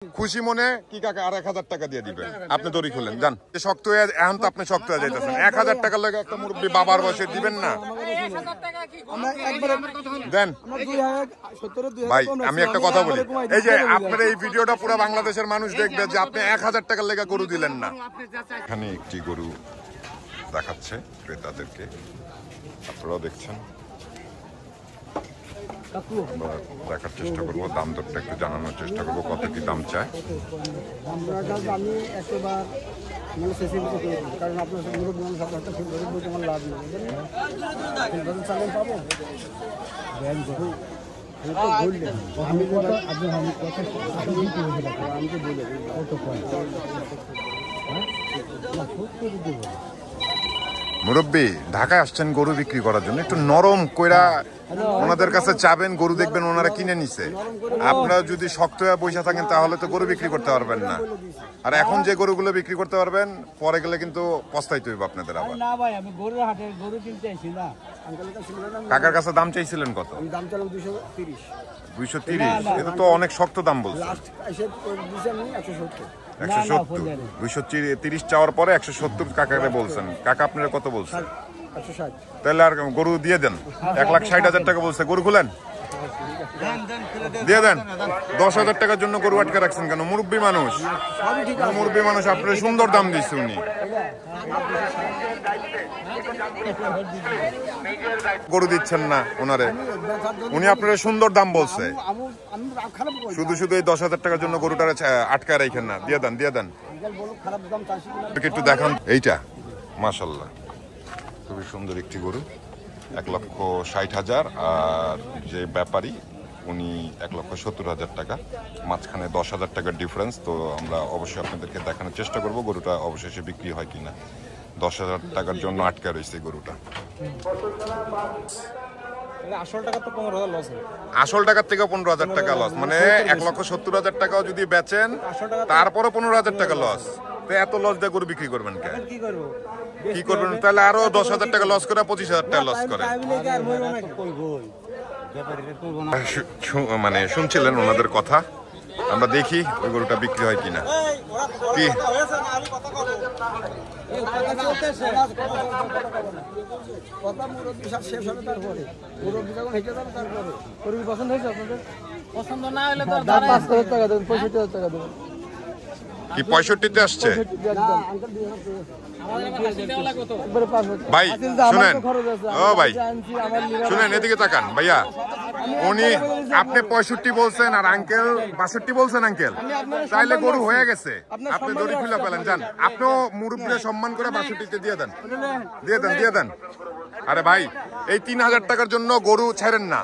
খুশি মনে কি কাকা আর 1000 টাকা দিয়ে দিবেন। আপনি দড়ি খুলেন যান। শক্ত হয়ে এখন তো আপনি শক্ত হয়ে যাইতেছেন। 1000 টাকার লাগে একটা মুরব্বী বাবার বসে দিবেন না। দেন ভাই আমি একটা কথা বলি, এই যে আপনার এই ভিডিওটা পুরো বাংলাদেশের মানুষ দেখবে যে আপনি 1000 টাকার লেগে গরু দিলেন না। এখানে একটি গরু দেখাচ্ছে ক্রেতাদেরকে, আপনারাও দেখছেন। আমরা দেখার চেষ্টা করবো, দাম দরটা একটু জানানোর চেষ্টা করবো, কত কি দাম চায়। আমি একবার মানে শেষে কারণ আপনার আমার লাভ নেই পাবো আমি মুরব্বী ঢাকায় আসছেন গরু বিক্রি করার জন্য, একটু নরম কইরা ওনাদের কাছে চাবেন, গরু দেখবেন ওনারা কিনে নিছে। আপনারা যদি শক্ত হয়ে বসে থাকেন তাহলে তো গরু বিক্রি করতে পারবেন না। আর এখন যে গরুগুলো বিক্রি করতে পারবেন পরে গেলে কিন্তু পস্তাইতে হইব আপনাদের। আবার না ভাই আমি গরুর হাটে গরু কিনতে আইছি না। কাকার কাছে দাম চাইছিলেন কত? দাম চাইলাম 230। 230? এটা তো অনেক শক্ত দাম বলছে। 230 চাওয়ার পরে 170 কাকাকে বলছেন। কাকা আপনারা কত বলছেন? 160। তাহলে আর গরু দিয়ে দেন। 1,60,000 টাকা বলছে, গরু খুলেন দিয়ে দেন। 10,000 টাকার জন্য গরু আটকে রাখছেন কেন? মুরব্বী মানুষ, মুরব্বী মানুষ আপনার সুন্দর দাম দিচ্ছে উনি। গরু দিচ্ছেন না ওনারে, উনি আপনার সুন্দর দাম বলছে। শুধু শুধু এই 10,000 টাকার জন্য গরুটা আটকায় রাখেন না, দিয়ে দেন দিয়ে দেন। একটু দেখান এইটা, মাশাআল্লাহ খুবই সুন্দর একটি গরু, 1,60,000। আর যে ব্যাপারী উনি 1,70,000 টাকা, মাঝখানে 10,000 টাকার ডিফারেন্স। তো আমরা অবশ্যই আপনাদেরকে দেখানোর চেষ্টা করব গরুটা অবশেষে বিক্রি হয় কিনা। 10,000 টাকার জন্য আটকা রয়েছে গরুটা। আসল টাকা তো 15,000 লস। আসল টাকার থেকে 15,000 টাকা লস, মানে 1,70,000 টাকাও যদি বেচেন তারপরে 15,000 টাকা লস। তো এত লস দিয়ে গরু বিক্রি করবেন কেন? কি করবেন তাহলে? আরো 10,000 টাকা লস করে 25,000 টাকা লস করে। মানে শুনছিলেন ওনাদের কথা, আমরা দেখি ওই গরুটা বিক্রি হয় কিনা। কি কি 65-তে আসছে? ভাই শুনেন, ও ভাই শুনেন, এদিকে তাকান ভাইয়া। উনি আপনি 65 বলছেন আর আঙ্কেল 62 বলছেন। আঙ্কেল তাইলে গরু হয়ে গেছে, আপনি দড়ি খুলে পেলেন। যান আপনিও মুরব্বীরা সম্মান করে 62-তে দিয়ে দেন, দিয়ে দেন দিয়ে দেন। আরে ভাই এই 3,000 টাকার জন্য গরু ছেড়েন না।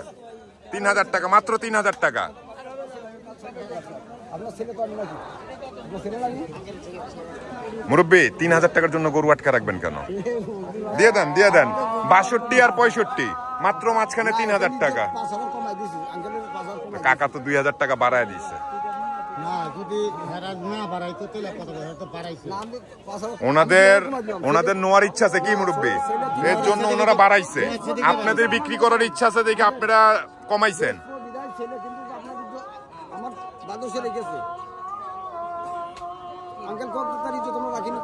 3,000 টাকা, মাত্র 3,000 টাকা। মুরব্বী 3,000 টাকার জন্য গরু আটকা রাখবেন কেন? দিয়ে দেন দিয়ে দেন। 62 আর 65 মাত্র, মাঝখানে 3,000 টাকা। কাকা তো 2,000 টাকা বাড়ায় দিচ্ছে। ওনাদের নেওয়ার ইচ্ছা আছে কি মুরব্বী, এর জন্য ওনারা বাড়াইছে। আপনাদের বিক্রি করার ইচ্ছা আছে দেখে আপনারা কমাইছেন।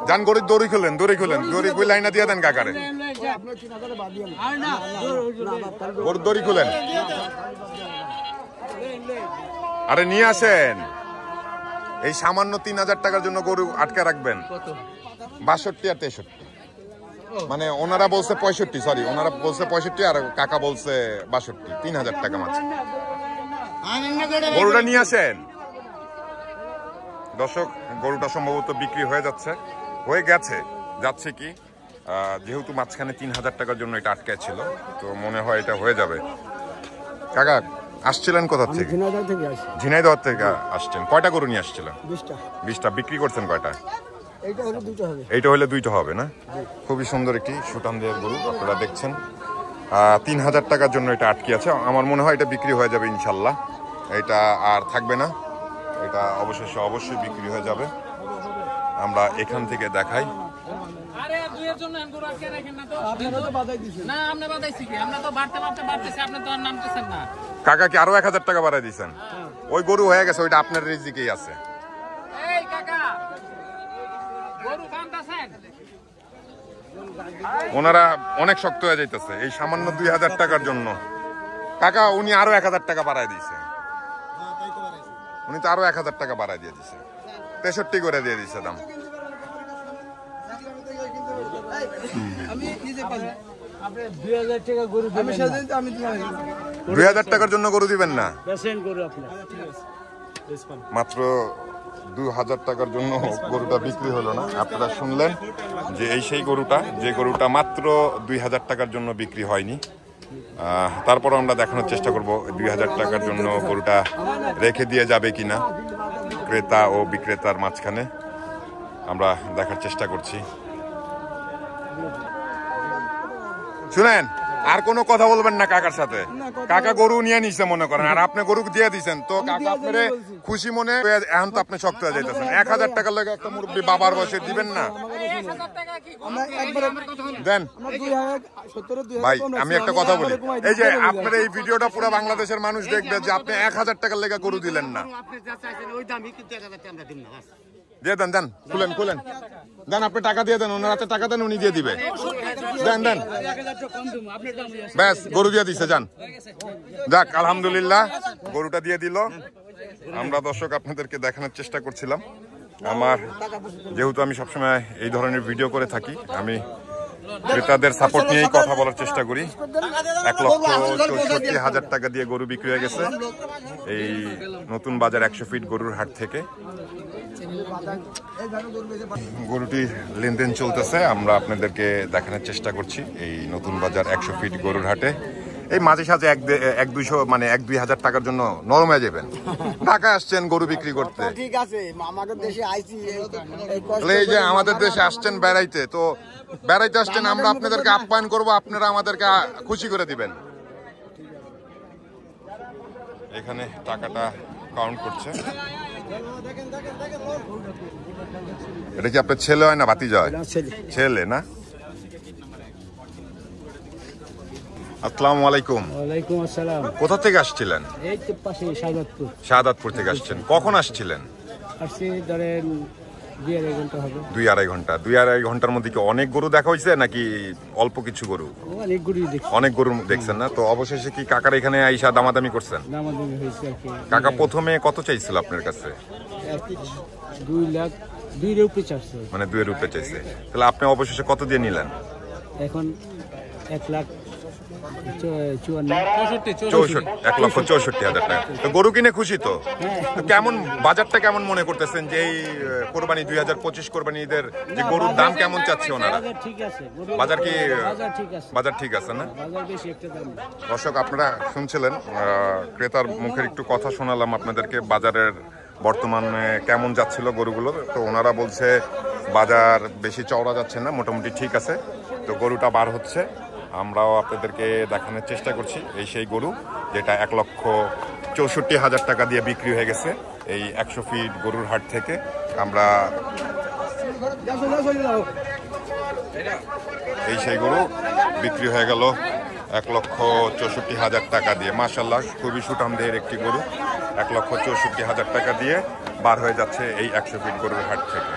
যান গরুর দড়ি খুলেন, দড়ি খুলেন, দড়ি খুলে লাইনা দিয়ে দেন কাকারে। গরুর দড়ি খুলেন, আরে নিয়ে আসেন। এই সামান্য 3,000 টাকার জন্য গরু আটকে রাখবেন? 62 আর 63, মানে ওনারা বলছে 65, সরি ওনারা বলছে 65 আর কাকা বলছে 62, 3,000 টাকা মাছ। গরুটা নিয়ে আসেন। দর্শক গরুটা সম্ভবত বিক্রি হয়ে যাচ্ছে, হয়ে গেছে, যাচ্ছে কি, যেহেতু মাঝখানে 3,000 টাকার জন্য এটা আটকে ছিল, তো মনে হয় এটা হয়ে যাবে। কাকা আসছিলেন কোথা থেকে? ঝিনাইদহ থেকে আসছেন। কয়টা গরু নিয়ে আসছিলেন? 20টা। বিক্রি করছেন কয়টা? এইটা হলে 2টা হবে না? খুবই সুন্দর একটি সুটান দেওয়ার গরু আপনারা দেখছেন। 3,000 টাকার জন্য এটা আটকে আছে। আমার মনে হয় এটা বিক্রি হয়ে যাবে ইনশাল্লাহ, এটা আর থাকবে না, এটা অবশেষে অবশ্যই বিক্রি হয়ে যাবে। আমরা এখান থেকে দেখাই। কাকা কি আরো 1,000 টাকা বাড়াই দিয়েছেন? ওই গরু হয়ে গেছে, ওইটা আপনার রিজিকেই আছে। ওনারা অনেক শক্ত হয়ে যাইতেছে এই সামান্য 2000 টাকার জন্য। কাকা উনি আরো 1000 টাকা বাড়ায় দিয়েছে, উনি তো আরো 1000 টাকা বাড়ায় দিয়ে দিছে, 63 করে দিয়ে দিছে দাম। আমি নিজে পাই আপনি 2000 টাকা গরু দিবেন, আমি সেদিন তো আমি 2000 টাকার জন্য গরু দিবেন না, পেশেন্ট গরু আপনি মাত্র 2000 টাকার জন্য গরুটা বিক্রি হলো না। আপনারা শুনলেন যে এই সেই গরুটা, যে গরুটা মাত্র 2000 টাকার জন্য বিক্রি হয়নি। তারপর আমরা দেখানোর চেষ্টা করব 2000 টাকার জন্য গরুটা রেখে দিয়ে যাবে কিনা ক্রেতা ও বিক্রেতার মাঝখানে, আমরা দেখার চেষ্টা করছি। শুনেন, আর কোনো কথা বলবেন না কাকার সাথে। কাকা গরু নিয়ে নিছে মনে করেন, আর আপনি গরু দিয়ে দিচ্ছেন, তো কাকা আপনারে খুশি মনে এখন তো আপনি শক্ত হয়ে যাইতেছেন। 1000 টাকার লাগে একটা মুরব্বী বাবার বসে দিবেন না? দেন ভাই, আমি একটা কথা বলি, এই যে আপনার এই ভিডিওটা পুরো বাংলাদেশের মানুষ দেখবে যে আপনি 1000 টাকার লেগে গরু দিলেন না। দিয়ে দেন, দেন, খুলেন খুলেন, দেন, আপনি টাকা দিয়ে দেন, ওনার হাতে টাকা দেন, উনি দিয়ে দিবে। দেন দেন, ব্যাস গরু দিয়ে দিছে, যান। যাক, আলহামদুলিল্লাহ, গরুটা দিয়ে দিল। আমরা দর্শক আপনাদেরকে দেখানোর চেষ্টা করছিলাম। আমার যেহেতু আমি সবসময় এই ধরনের ভিডিও করে থাকি, আমি ক্রেতাদের সাপোর্ট নিয়েই কথা বলার চেষ্টা করি। 1,64,000 টাকা দিয়ে গরু বিক্রি হয়ে গেছে এই নতুন বাজার 100 ফিট গরুর হাট থেকে। গরুটির লেনদেন চলতেছে, আমরা আপনাদেরকে দেখানোর চেষ্টা করছি এই নতুন বাজার 100 ফিট গরুর হাটে। এই মাঝে সাঝে 1-200 মানে 1-2 হাজার টাকার জন্য নরম হয়ে যাবেন। ঢাকা আসছেন গরু বিক্রি করতে, ঠিক আছে, আমাদের দেশে আইছি, এই যে আমাদের দেশে আসছেন বেড়াইতে, তো বেড়াইতে আসছেন, আমরা আপনাদেরকে আপ্যায়ন করব, আপনারা আমাদেরকে খুশি করে দিবেন। এখানে টাকাটা কাউন্ট করছে। এটা কি আপনার ছেলে হয় না ভাতিজা হয়? ছেলে না? আসসালামু আলাইকুম। ওয়ালাইকুম আসসালাম। কোথা থেকে আসছিলেন? এই তো পাশে শাহাদাতপুর। শাহাদাতপুর থেকে আসছেন। কখন আসছিলেন? আসছি ধরেন 2-2.5 ঘন্টা হবে। 2-2.5 ঘন্টা। 2-2.5 ঘন্টার মধ্যে কি অনেক গরু দেখা হয়েছে নাকি অল্প কিছু গরু? অনেক গরু দেখছি। অনেক গরু দেখছেন না? তো অবশেষে কি কাকার এখানে আইসা দামাদামি করছেন? দামাদামি হয়েছে আর কি। কাকা প্রথমে কত চাইছিল আপনার কাছে? 2 লাখ 2 উপরে চাইছে, মানে 2 এর উপরে চাইছে। তাহলে আপনি অবশেষে কত দিয়ে নিলেন? এখন 1,64,000 টাকা। তো গরু কিনে খুশি তো? তো কেমন বাজারটা কেমন মনে করতেছেন যে এই কোরবানি 2025 কোরবানি ঈদের যে গরুর দাম কেমন চাচ্ছে ওনারা? ঠিক আছে, বাজার কি ঠিক আছে, বাজার ঠিক আছে না? বাজার বেশি একটা দাম। দর্শক আপনারা শুনছিলেন, ক্রেতার মুখের একটু কথা শোনালাম আপনাদেরকে বাজারের বর্তমানে কেমন যাচ্ছিল গরুগুলো। তো ওনারা বলছে বাজার বেশি চওড়া যাচ্ছে না, মোটামুটি ঠিক আছে। তো গরুটা বার হচ্ছে, আমরাও আপনাদেরকে দেখানোর চেষ্টা করছি এই সেই গরু যেটা 1,64,000 টাকা দিয়ে বিক্রি হয়ে গেছে এই 100 ফিট গরুর হাট থেকে। আমরা এই সেই গরু বিক্রি হয়ে গেল 1,64,000 টাকা দিয়ে। মাশাআল্লাহ, খুবই সুঠামদেহের একটি গরু 1,64,000 টাকা দিয়ে বার হয়ে যাচ্ছে এই 100 ফিট গরুর হাট থেকে।